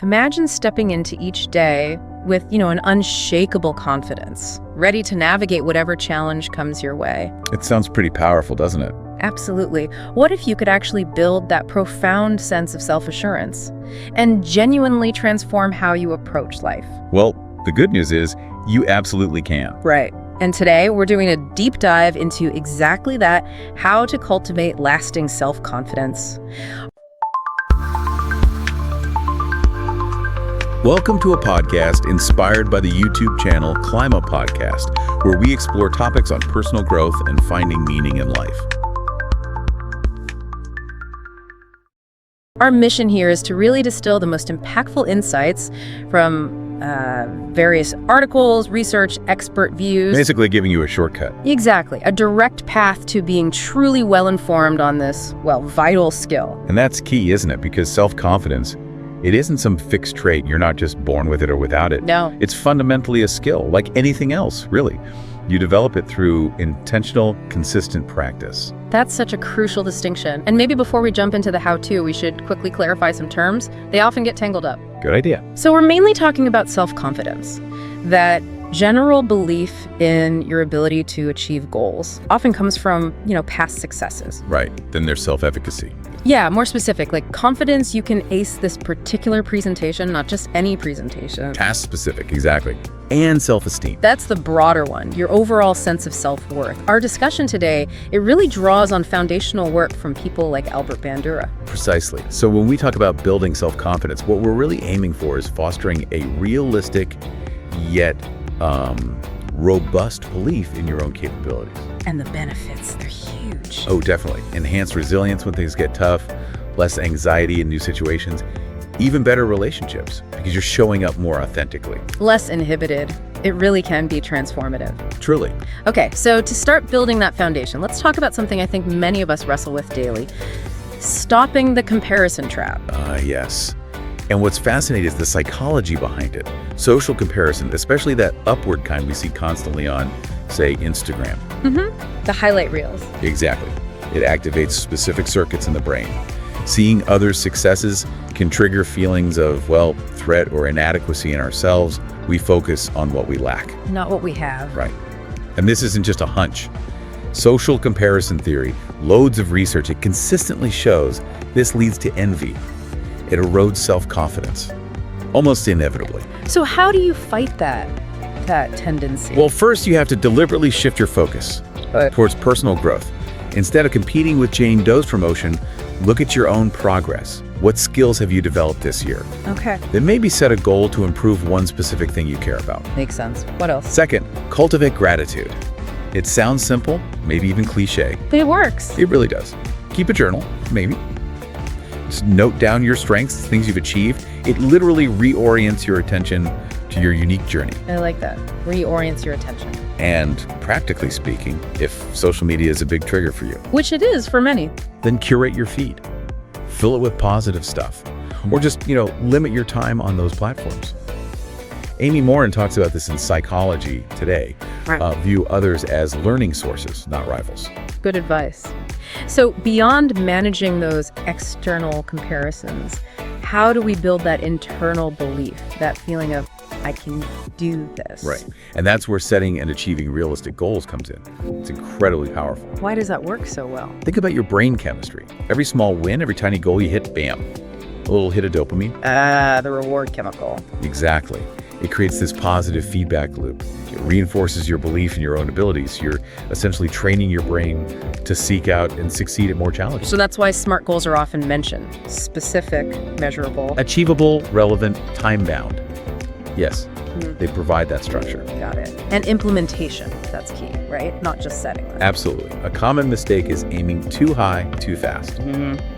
Imagine stepping into each day with, an unshakable confidence, ready to navigate whatever challenge comes your way. It sounds pretty powerful, doesn't it? Absolutely. What if you could actually build that profound sense of self-assurance and genuinely transform how you approach life? Well, the good news is you absolutely can. Right. And today we're doing a deep dive into exactly that, how to cultivate lasting self-confidence. Welcome to a podcast inspired by the YouTube channel Climb Up Podcast, where we explore topics on personal growth and finding meaning in life. Our mission here is to really distill the most impactful insights from various articles, research, expert views. Basically giving you a shortcut. Exactly. A direct path to being truly well-informed on this, vital skill. And that's key, isn't it? Because self-confidence, it isn't some fixed trait. You're not just born with it or without it. No. It's fundamentally a skill, like anything else, really. You develop it through intentional, consistent practice. That's such a crucial distinction. And maybe before we jump into the how-to, we should quickly clarify some terms. They often get tangled up. Good idea. So we're mainly talking about self-confidence, that general belief in your ability to achieve goals often comes from, past successes. Right. Then there's self-efficacy. Yeah, more specific, like confidence you can ace this particular presentation, not just any presentation. Task specific, exactly. And self-esteem. That's the broader one, your overall sense of self-worth. Our discussion today, it really draws on foundational work from people like Albert Bandura. Precisely. So when we talk about building self-confidence, what we're really aiming for is fostering a realistic yet robust belief in your own capabilities. And the benefits, they're huge. Oh, definitely. Enhanced resilience when things get tough, less anxiety in new situations, even better relationships because you're showing up more authentically. Less inhibited. It really can be transformative. Truly. Okay, so to start building that foundation, let's talk about something I think many of us wrestle with daily. Stopping the comparison trap. Yes. And what's fascinating is the psychology behind it. Social comparison, especially that upward kind we see constantly on, say, Instagram. The highlight reels. Exactly. It activates specific circuits in the brain. Seeing others' successes can trigger feelings of, threat or inadequacy in ourselves. We focus on what we lack. Not what we have. Right. And this isn't just a hunch. Social comparison theory, loads of research, it consistently shows this leads to envy. It erodes self-confidence, almost inevitably. So how do you fight that tendency? Well, first you have to deliberately shift your focus towards personal growth. Instead of competing with Jane Doe's promotion, look at your own progress. What skills have you developed this year? Okay. Then maybe set a goal to improve one specific thing you care about. Makes sense. What else? Second, cultivate gratitude. It sounds simple, maybe even cliche. But it works. It really does. Keep a journal, maybe. Just note down your strengths, things you've achieved. It literally reorients your attention to your unique journey. I like that. Reorients your attention. And practically speaking, if social media is a big trigger for you, Which it is for many. then curate your feed. Fill it with positive stuff. Or just, limit your time on those platforms. Amy Morin talks about this in Psychology Today. Right. View others as learning sources, not rivals. Good advice. So beyond managing those external comparisons, how do we build that internal belief, that feeling of, I can do this? Right. And that's where setting and achieving realistic goals comes in. It's incredibly powerful. Why does that work so well? Think about your brain chemistry. Every small win, every tiny goal you hit, bam, a little hit of dopamine. The reward chemical. Exactly. It creates this positive feedback loop. It reinforces your belief in your own abilities. You're essentially training your brain to seek out and succeed at more challenges. So that's why SMART goals are often mentioned. Specific, measurable. Achievable, relevant, time-bound. Yes, they provide that structure. Got it. And implementation, that's key, right? Not just setting them. Absolutely. A common mistake is aiming too high, too fast.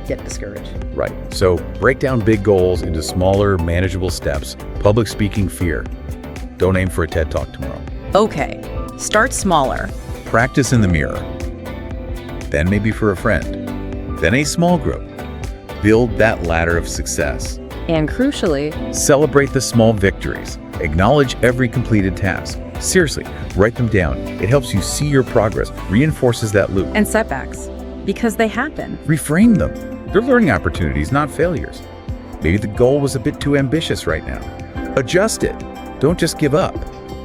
Get discouraged. Right. So break down big goals into smaller, manageable steps. Public speaking fear. Don't aim for a TED Talk tomorrow. Okay, start smaller. Practice in the mirror. Then maybe for a friend. Then a small group. Build that ladder of success. And crucially, Celebrate the small victories. Acknowledge every completed task. Seriously, write them down. It helps you see your progress, reinforces that loop. and setbacks, because they happen. Reframe them. They're learning opportunities, not failures. Maybe the goal was a bit too ambitious right now. Adjust it. Don't just give up.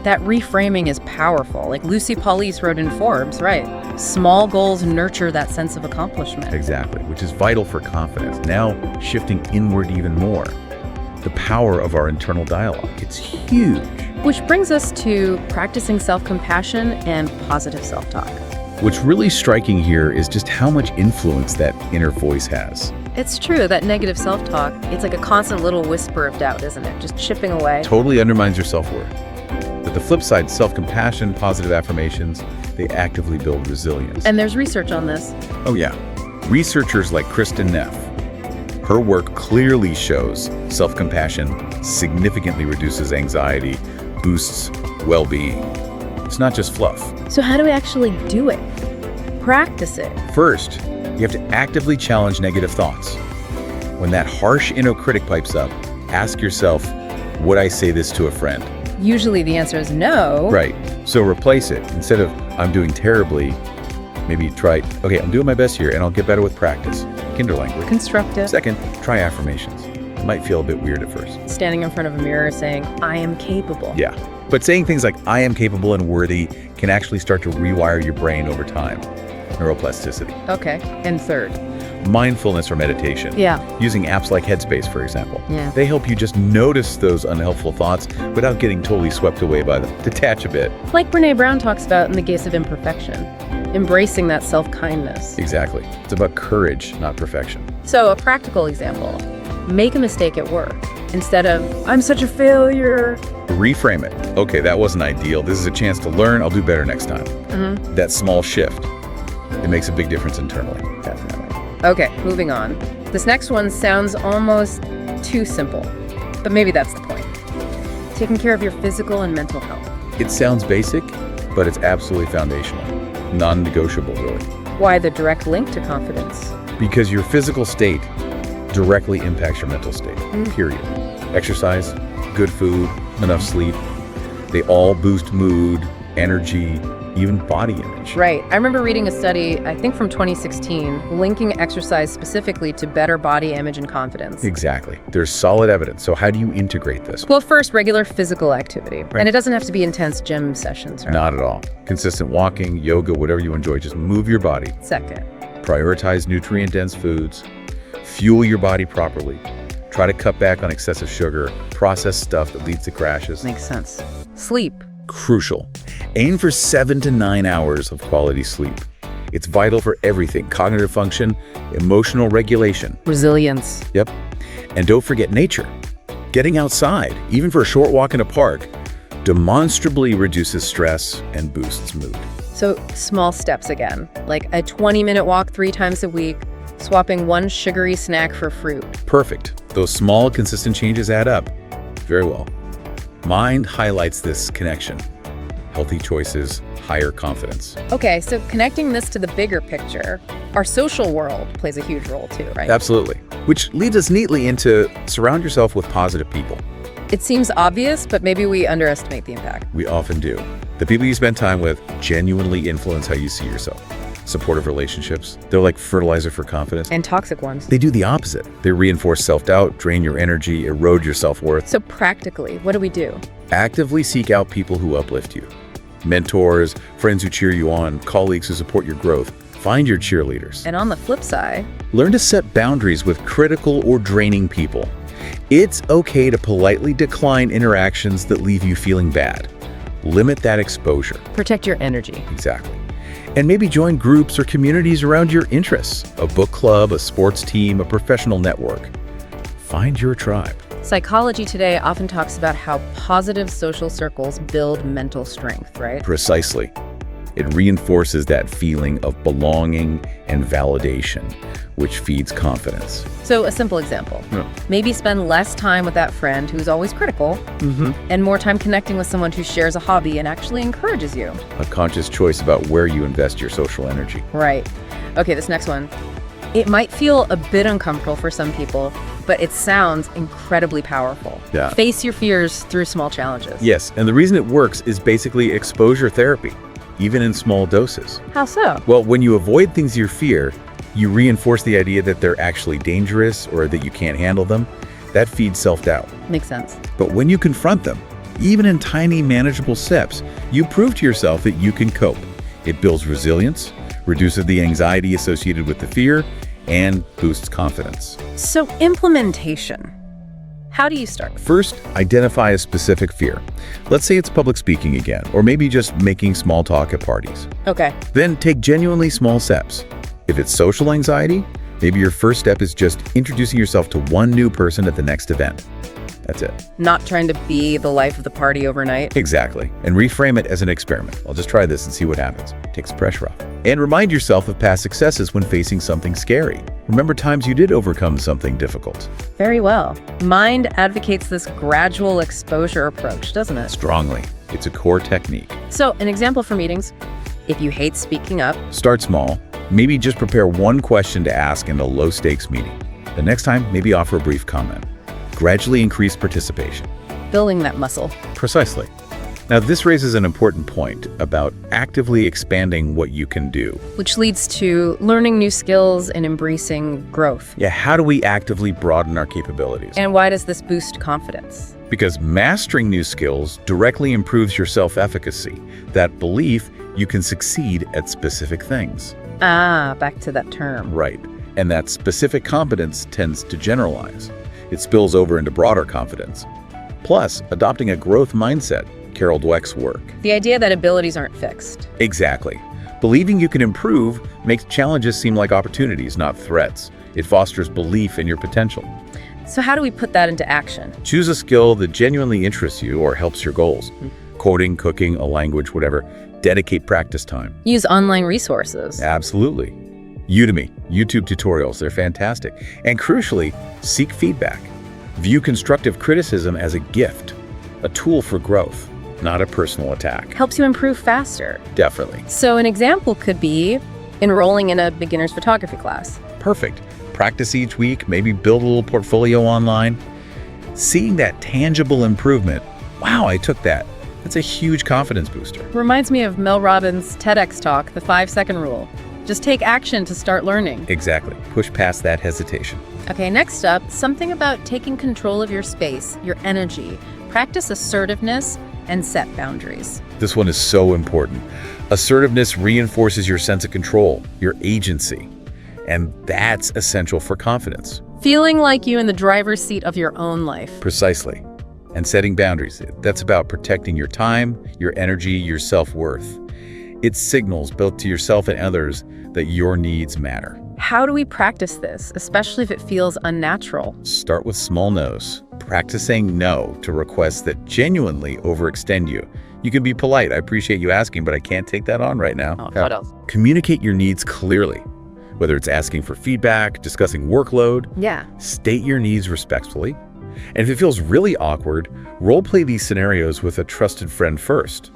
That reframing is powerful. Like Lucy Paulise wrote in Forbes, right? Small goals nurture that sense of accomplishment. Exactly, which is vital for confidence. Now, shifting inward even more. The power of our internal dialogue. It's huge. Which brings us to practicing self-compassion and positive self-talk. What's really striking here is just how much influence that inner voice has. It's true, that negative self-talk, it's like a constant little whisper of doubt, isn't it? Just chipping away. Totally undermines your self-worth. But the flip side, self-compassion, positive affirmations, they actively build resilience. And there's research on this. Oh yeah. Researchers like Kristen Neff. Her work clearly shows self-compassion significantly reduces anxiety, boosts well-being. It's not just fluff. So how do we actually do it? Practice it. First, you have to actively challenge negative thoughts. When that harsh inner critic pipes up, ask yourself, would I say this to a friend? Usually the answer is no. Right. So replace it. Instead of, I'm doing terribly, maybe try, okay, I'm doing my best here and I'll get better with practice. Kinder language. Constructive. Second, try affirmations. It might feel a bit weird at first. Standing in front of a mirror saying, I am capable. Yeah. But saying things like, I am capable and worthy can actually start to rewire your brain over time. Neuroplasticity. Okay. And third. Mindfulness or meditation. Yeah. Using apps like Headspace, for example. Yeah. They help you just notice those unhelpful thoughts without getting totally swept away by them. Detach a bit. Like Brené Brown talks about in The Gaze of Imperfection. Embracing that self-kindness. Exactly. It's about courage, not perfection. So a practical example. Make a mistake at work. Instead of, I'm such a failure. Reframe it. Okay, that wasn't ideal. This is a chance to learn. I'll do better next time. That small shift, it makes a big difference internally. Definitely. Okay, moving on. This next one sounds almost too simple, but maybe that's the point. Taking care of your physical and mental health. It sounds basic, but it's absolutely foundational. Non-negotiable, really. Why the direct link to confidence? Because your physical state directly impacts your mental state, period. Exercise, good food, enough sleep, they all boost mood, energy, even body image. Right. I remember reading a study, I think from 2016, linking exercise specifically to better body image and confidence. Exactly. There's solid evidence. So how do you integrate this? Well, first, regular physical activity. Right. And it doesn't have to be intense gym sessions, right? Not at all. Consistent walking, yoga, whatever you enjoy, just move your body. Second. Prioritize nutrient-dense foods. Fuel your body properly. Try to cut back on excessive sugar, processed stuff that leads to crashes. Makes sense. Sleep. Crucial. Aim for 7 to 9 hours of quality sleep. It's vital for everything: cognitive function, emotional regulation. Resilience. Yep. And don't forget nature. Getting outside, even for a short walk in a park, demonstrably reduces stress and boosts mood. So small steps again, like a 20-minute walk 3 times a week, swapping one sugary snack for fruit. Perfect. Those small, consistent changes add up. Very well. Mind highlights this connection. Healthy choices, higher confidence. Okay, so connecting this to the bigger picture, our social world plays a huge role too, right? Absolutely. Which leads us neatly into surround yourself with positive people. It seems obvious, but maybe we underestimate the impact. We often do. The people you spend time with genuinely influence how you see yourself. Supportive relationships, they're like fertilizer for confidence. And toxic ones. They do the opposite. They reinforce self-doubt, drain your energy, erode your self-worth. So practically, what do we do? Actively seek out people who uplift you. Mentors, friends who cheer you on, colleagues who support your growth. Find your cheerleaders. And on the flip side, learn to set boundaries with critical or draining people. It's okay to politely decline interactions that leave you feeling bad. Limit that exposure. protect your energy. Exactly. And maybe join groups or communities around your interests. A book club, a sports team, a professional network. Find your tribe. Psychology today often talks about how positive social circles build mental strength, right? Precisely. It reinforces that feeling of belonging and validation, which feeds confidence. So a simple example, maybe spend less time with that friend who's always critical and more time connecting with someone who shares a hobby and actually encourages you. A conscious choice about where you invest your social energy. Right. Okay, this next one. It might feel a bit uncomfortable for some people, but it sounds incredibly powerful. Yeah. Face your fears through small challenges. Yes, and the reason it works is basically exposure therapy, even in small doses. How so? Well, when you avoid things you fear, you reinforce the idea that they're actually dangerous or that you can't handle them. That feeds self-doubt. Makes sense. But when you confront them, even in tiny, manageable steps, you prove to yourself that you can cope. It builds resilience, reduces the anxiety associated with the fear, and boosts confidence. So implementation. How do you start? First, identify a specific fear. Let's say it's public speaking again, or maybe just making small talk at parties. Okay. Then take genuinely small steps. If it's social anxiety, maybe your first step is just introducing yourself to one new person at the next event. That's it. Not trying to be the life of the party overnight. Exactly. And reframe it as an experiment. I'll just try this and see what happens. Takes the pressure off. And remind yourself of past successes when facing something scary. Remember times you did overcome something difficult. Very well. Mind advocates this gradual exposure approach, doesn't it? Strongly. It's a core technique. So, an example for meetings. If you hate speaking up, Start small. Maybe just prepare one question to ask in a low-stakes meeting. The next time, maybe offer a brief comment. Gradually increase participation. building that muscle. Precisely. Now, this raises an important point about actively expanding what you can do. Which leads to learning new skills and embracing growth. Yeah, how do we actively broaden our capabilities? And why does this boost confidence? Because mastering new skills directly improves your self-efficacy, that belief you can succeed at specific things. Ah, back to that term. Right. And that specific competence tends to generalize. It spills over into broader confidence. Plus, adopting a growth mindset, Carol Dweck's work. The idea that abilities aren't fixed. Exactly. Believing you can improve makes challenges seem like opportunities, not threats. It fosters belief in your potential. So how do we put that into action? Choose a skill that genuinely interests you or helps your goals. Coding, cooking, a language, whatever. Dedicate practice time. Use online resources. Absolutely. Udemy, YouTube tutorials, they're fantastic. And crucially, seek feedback. View constructive criticism as a gift, a tool for growth, not a personal attack. Helps you improve faster. Definitely. So an example could be enrolling in a beginner's photography class. Perfect. Practice each week, maybe build a little portfolio online. Seeing that tangible improvement, wow, I took that. That's a huge confidence booster. Reminds me of Mel Robbins' TEDx talk, the 5-second rule. Just take action to start learning. Exactly. Push past that hesitation. Okay, next up, something about taking control of your space, your energy. Practice assertiveness and set boundaries. This one is so important. Assertiveness reinforces your sense of control, your agency, and that's essential for confidence. Feeling like you're in the driver's seat of your own life. Precisely. And setting boundaries, that's about protecting your time, your energy, your self-worth. It signals both to yourself and others that your needs matter. How do we practice this, especially if it feels unnatural? Start with small no's. Practice saying no to requests that genuinely overextend you. You can be polite. I appreciate you asking, but I can't take that on right now. What else? Communicate your needs clearly. Whether it's asking for feedback, discussing workload, Yeah. state your needs respectfully. And if it feels really awkward, role-play these scenarios with a trusted friend first.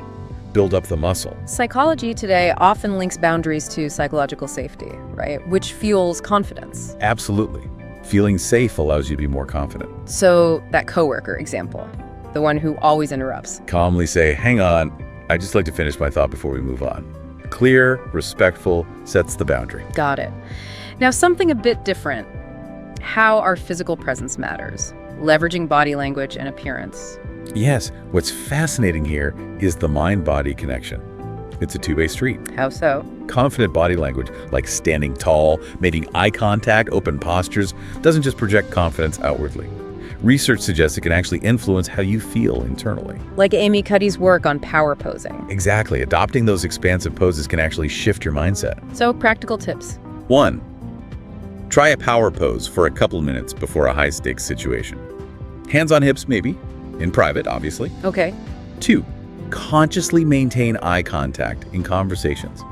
Build up the muscle. Psychology today often links boundaries to psychological safety, right? Which fuels confidence. Absolutely. Feeling safe allows you to be more confident. So that coworker example, the one who always interrupts. Calmly say, hang on, I'd just like to finish my thought before we move on. Clear, respectful, sets the boundary. Got it. Now something a bit different. How our physical presence matters. Leveraging body language and appearance. Yes, what's fascinating here is the mind-body connection. It's a two-way street. How so? Confident body language, like standing tall, making eye contact, open postures, doesn't just project confidence outwardly. Research suggests it can actually influence how you feel internally. Like Amy Cuddy's work on power posing. Exactly. Adopting those expansive poses can actually shift your mindset. So practical tips. 1. Try a power pose for a couple minutes before a high-stakes situation. Hands on hips, maybe. In private, obviously. Okay. 2. Consciously maintain eye contact in conversations.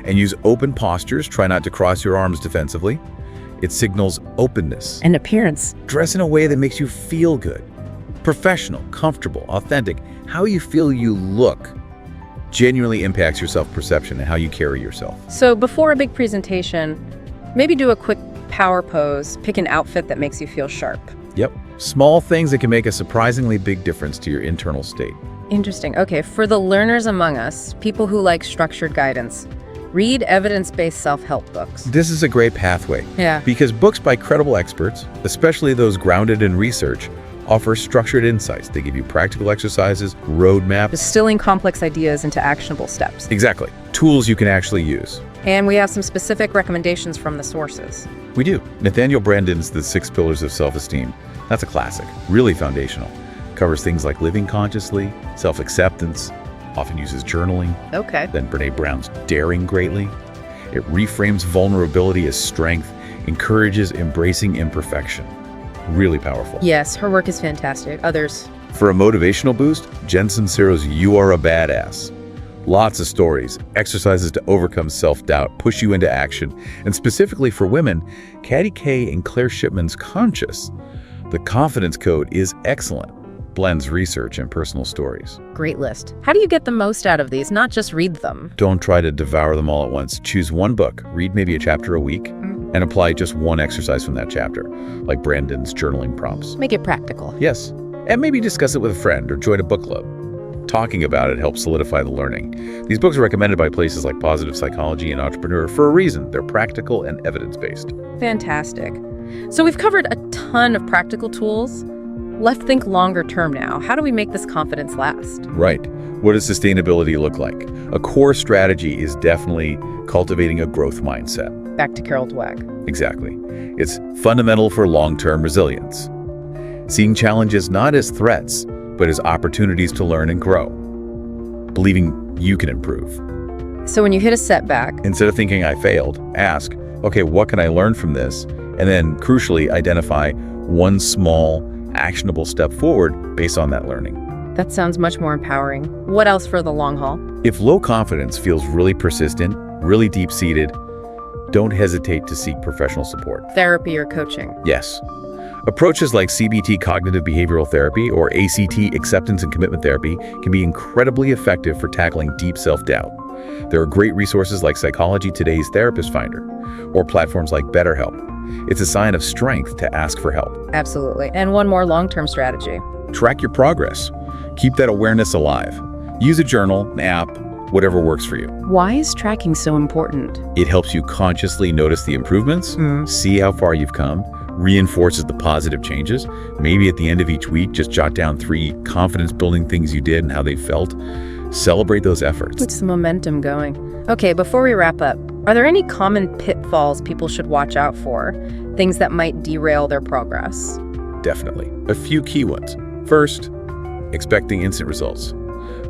And use open postures. Try not to cross your arms defensively. It signals openness. And appearance. Dress in a way that makes you feel good. Professional, comfortable, authentic. How you feel you look genuinely impacts your self-perception and how you carry yourself. So before a big presentation, maybe do a quick power pose. Pick an outfit that makes you feel sharp. Yep. Small things that can make a surprisingly big difference to your internal state. Interesting. Okay, for the learners among us, people who like structured guidance, Read evidence-based self-help books. This is a great pathway. Yeah. Because books by credible experts, especially those grounded in research, offer structured insights. They give you practical exercises, roadmaps. Distilling complex ideas into actionable steps. Exactly. Tools you can actually use. And we have some specific recommendations from the sources. We do. Nathaniel Branden's The 6 Pillars of Self-Esteem. That's a classic, really foundational. Covers things like living consciously, self-acceptance, often uses journaling. Okay. Then Brené Brown's Daring Greatly. It reframes vulnerability as strength, encourages embracing imperfection. Really powerful. Yes, her work is fantastic. Others? For a motivational boost, Jen Sincero's You Are a Badass. Lots of stories, exercises to overcome self-doubt, push you into action, and specifically for women, Katty Kay and Claire Shipman's Conscious. The Confidence Code is excellent. Blends research and personal stories. Great list. How do you get the most out of these, not just read them? Don't try to devour them all at once. Choose one book, read maybe a chapter a week, and apply just one exercise from that chapter, like Branden's journaling prompts. Make it practical. Yes, and maybe discuss it with a friend or join a book club. Talking about it helps solidify the learning. These books are recommended by places like Positive Psychology and Entrepreneur for a reason. They're practical and evidence-based. Fantastic. So we've covered a ton of practical tools. Let's think longer term now. How do we make this confidence last? Right. What does sustainability look like? A core strategy is definitely cultivating a growth mindset. Back to Carol Dweck. Exactly. It's fundamental for long-term resilience. Seeing challenges not as threats, but as opportunities to learn and grow. Believing you can improve. So when you hit a setback, Instead of thinking I failed, ask, okay, what can I learn from this? And then, crucially, identify one small, actionable step forward based on that learning. that sounds much more empowering. What else for the long haul? If low confidence feels really persistent, really deep-seated, don't hesitate to seek professional support. Therapy or coaching? Yes. Approaches like CBT cognitive behavioral therapy or ACT acceptance and commitment therapy can be incredibly effective for tackling deep self-doubt. There are great resources like Psychology Today's Therapist Finder or platforms like BetterHelp. It's a sign of strength to ask for help. Absolutely. And one more long-term strategy. Track your progress. Keep that awareness alive. Use a journal, an app, whatever works for you. Why is tracking so important? It helps you consciously notice the improvements, see how far you've come, reinforces the positive changes. Maybe at the end of each week, just jot down 3 confidence-building things you did and how they felt. Celebrate those efforts. Keeps the momentum going. Okay, before we wrap up, are there any common pitfalls people should watch out for? Things that might derail their progress? Definitely. A few key ones. First, expecting instant results.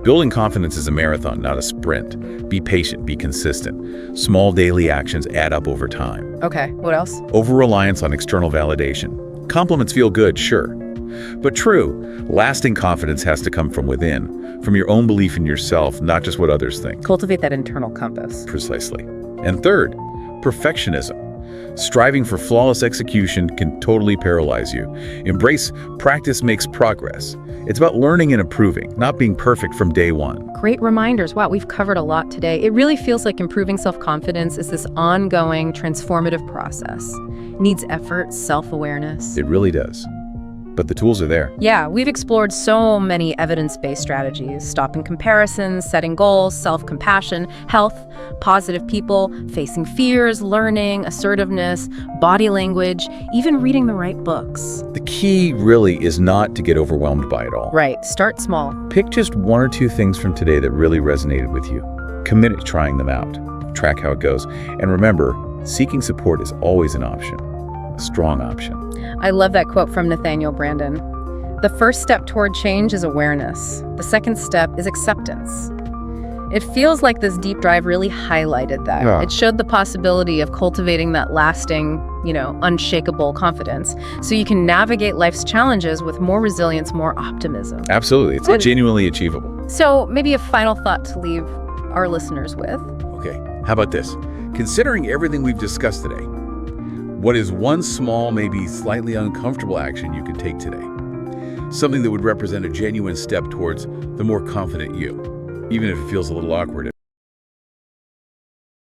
Building confidence is a marathon, not a sprint. Be patient, be consistent. Small daily actions add up over time. Okay, what else? Over-reliance on external validation. Compliments feel good, sure. But true, lasting confidence has to come from within, from your own belief in yourself, not just what others think. Cultivate that internal compass. Precisely. And third, perfectionism. Striving for flawless execution can totally paralyze you. Embrace practice makes progress. It's about learning and improving, not being perfect from day one. Great reminders. Wow, we've covered a lot today. It really feels like improving self-confidence is this ongoing, transformative process. Needs effort, self-awareness. It really does. But the tools are there. Yeah, we've explored so many evidence-based strategies: stopping comparisons, setting goals, self-compassion, health, positive people, facing fears, learning, assertiveness, body language, even reading the right books. The key really is not to get overwhelmed by it all. Right, start small. Pick just 1 or 2 things from today that really resonated with you. Commit to trying them out. Track how it goes. And remember, seeking support is always an option, a strong option. I love that quote from Nathaniel Branden. The first step toward change is awareness. The second step is acceptance. It feels like this deep dive really highlighted that. Yeah. It showed the possibility of cultivating that lasting, unshakable confidence so you can navigate life's challenges with more resilience, more optimism. Absolutely. It's genuinely achievable. So maybe a final thought to leave our listeners with. Okay, how about this? Considering everything we've discussed today, what is one small, maybe slightly uncomfortable action you can take today? Something that would represent a genuine step towards the more confident you, even if it feels a little awkward